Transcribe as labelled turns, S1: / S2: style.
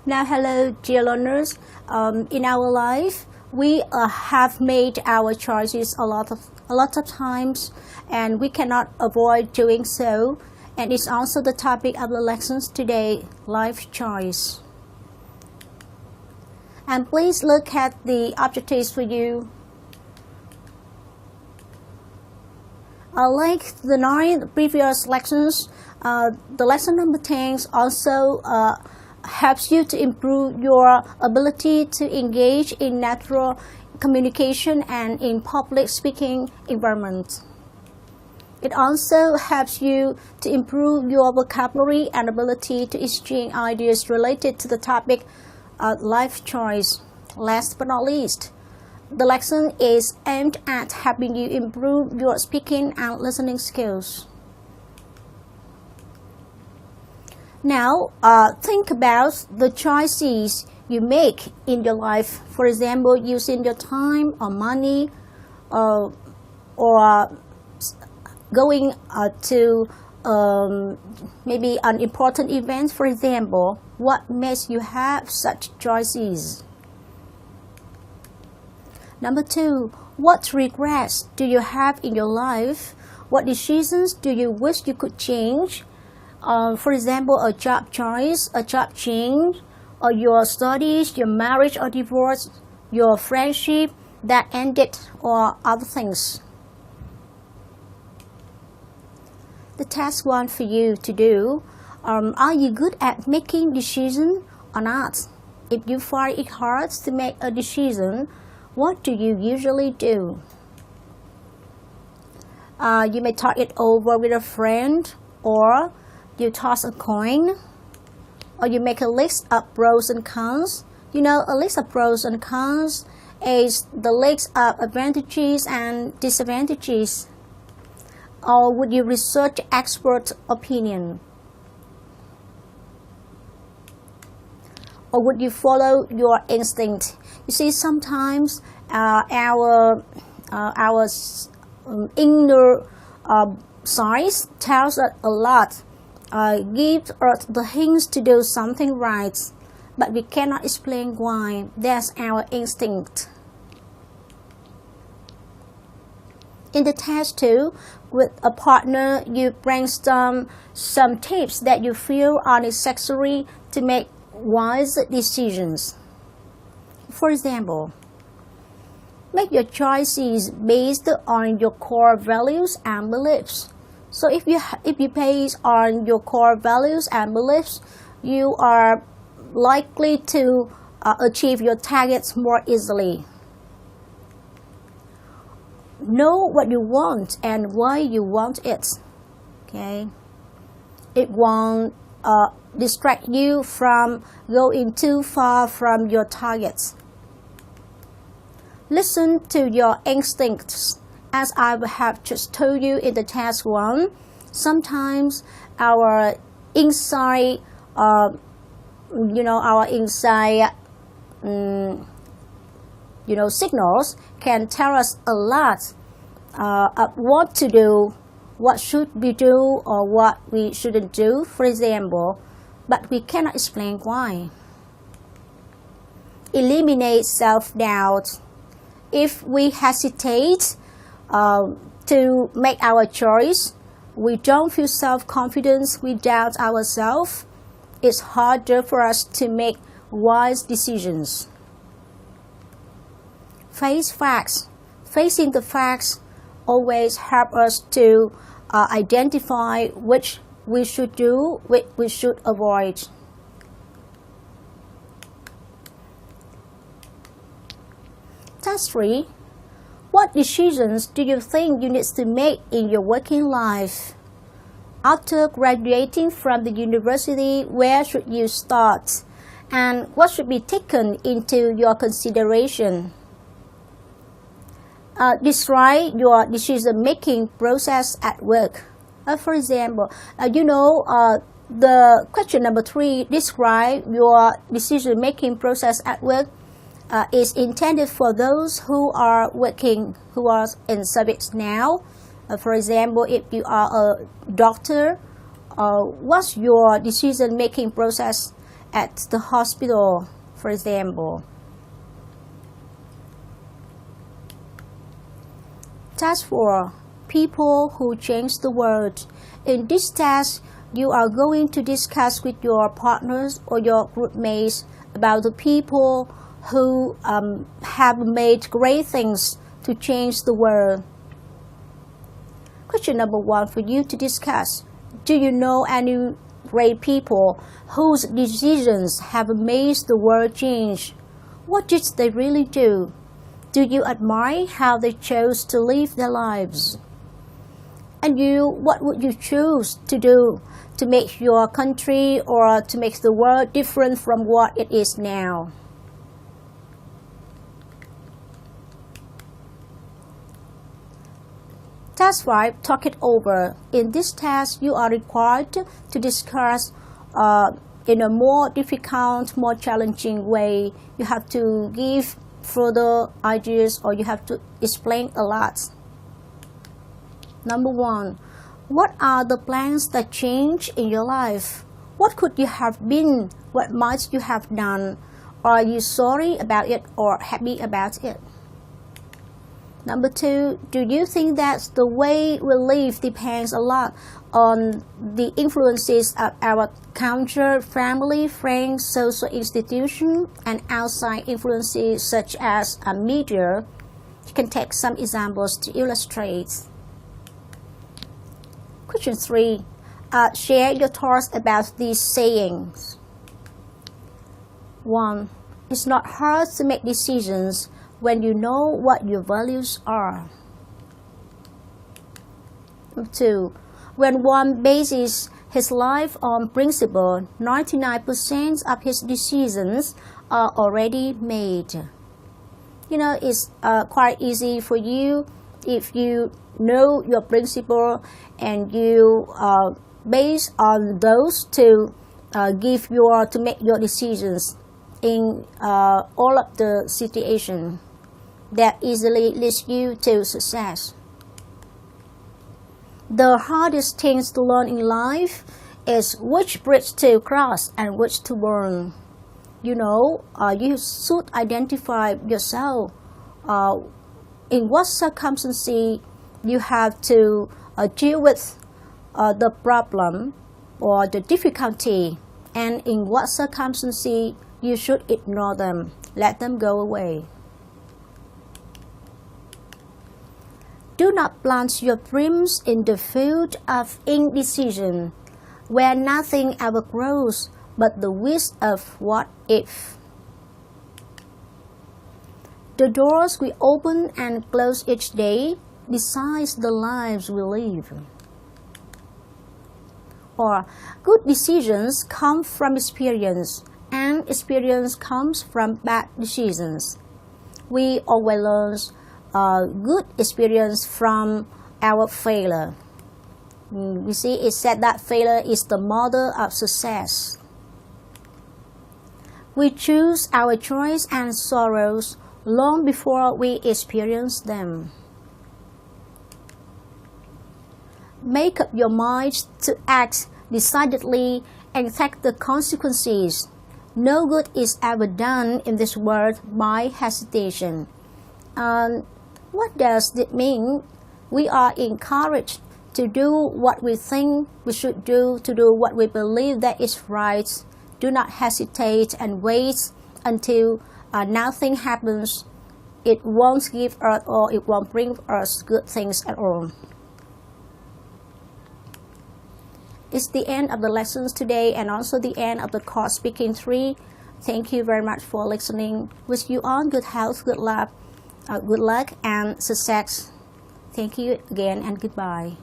S1: Now, hello, dear learners. In our life, we have made our choices a lot of times, and we cannot avoid doing so. And it's also the topic of the lessons today: life choice. And please look at the objectives for you. Like the 9 previous lessons, the lesson number 10 also helps you to improve your ability to engage in natural communication and in public speaking environments. It also helps you to improve your vocabulary and ability to exchange ideas related to the topic life choice. Last but not least, the lesson is aimed at helping you improve your speaking and listening skills. Now, think about the choices you make in your life. For example, using your time or money, or going to maybe an important event, for example. What makes you have such choices? Number 2, what regrets do you have in your life? What decisions do you wish you could change? For example, a job choice, a job change, or your studies, your marriage or divorce, your friendship that ended, or other things. The task one for you to do, are you good at making decisions or not? If you find it hard to make a decision, what do you usually do? You may talk it over with a friend, or you toss a coin, or you make a list of pros and cons. You know, a list of pros and cons is the list of advantages and disadvantages. Or would you research expert opinion? Or would you follow your instinct? You see, sometimes our inner science tells us a lot, gives us the hints to do something right, but we cannot explain why. That's our instinct. In the test 2, with a partner, you brainstorm some tips that you feel are necessary to make wise decisions. For example, make your choices based on your core values and beliefs. So if you base on your core values and beliefs, you are likely to achieve your targets more easily. Know what you want and why you want it. Okay, it won't distract you from going too far from your targets. Listen to your instincts. As I have just told you in the task 1, sometimes our inside, signals can tell us a lot of what to do, what should we do, or what we shouldn't do, for example, but we cannot explain why. Eliminate self-doubt. If we hesitate to make our choice, we don't feel self-confidence, we doubt ourselves, it's harder for us to make wise decisions. Face facts. Facing the facts always help us to identify which we should do, which we should avoid. Task 3. What decisions do you think you need to make in your working life? After graduating from the university, where should you start? And what should be taken into your consideration? Describe your decision-making process at work. For example, the question number 3, describe your decision-making process at work, is intended for those who are in service now. For example, if you are a doctor, what's your decision-making process at the hospital, for example. Task 4. People who change the world. In this task, you are going to discuss with your partners or your group mates about the people who have made great things to change the world. Question number 1 for you to discuss. Do you know any great people whose decisions have made the world change? What did they really do? Do you admire how they chose to live their lives? And you, what would you choose to do to make your country or to make the world different from what it is now? Task 5, talk it over. In this task, you are required to discuss in a more difficult, more challenging way. You have to give further ideas or you have to explain a lot. Number 1, what are the plans that change in your life? What could you have been? What might you have done? Are you sorry about it or happy about it? Number 2, do you think that the way we live depends a lot on the influences of our culture, family, friends, social institutions, and outside influences such as media? You can take some examples to illustrate. Question 3, share your thoughts about these sayings. 1, it's not hard to make decisions when you know what your values are. 2, when one bases his life on principle, 99% of his decisions are already made. You know, it's quite easy for you if you know your principle and you base on those to make your decisions in all of the situation that easily leads you to success. The hardest things to learn in life is which bridge to cross and which to burn. You know, you should identify yourself in what circumstances you have to deal with the problem or the difficulty, and in what circumstances you should ignore them, let them go away. Do not plant your dreams in the field of indecision, where nothing ever grows but the wish of what if. The doors we open and close each day decide the lives we live. Or, good decisions come from experience, and experience comes from bad decisions. We always learn good experience from our failure. You see, it said that failure is the mother of success. We choose our joys and sorrows long before we experience them. Make up your mind to act decidedly and take the consequences. No good is ever done in this world by hesitation. What does it mean? We are encouraged to do what we think we should do, to do what we believe that is right. Do not hesitate and wait until nothing happens. It won't give us or it won't bring us good things at all. It's the end of the lessons today and also the end of the course Speaking 3. Thank you very much for listening. Wish you all good health, good luck and success. Thank you again and goodbye.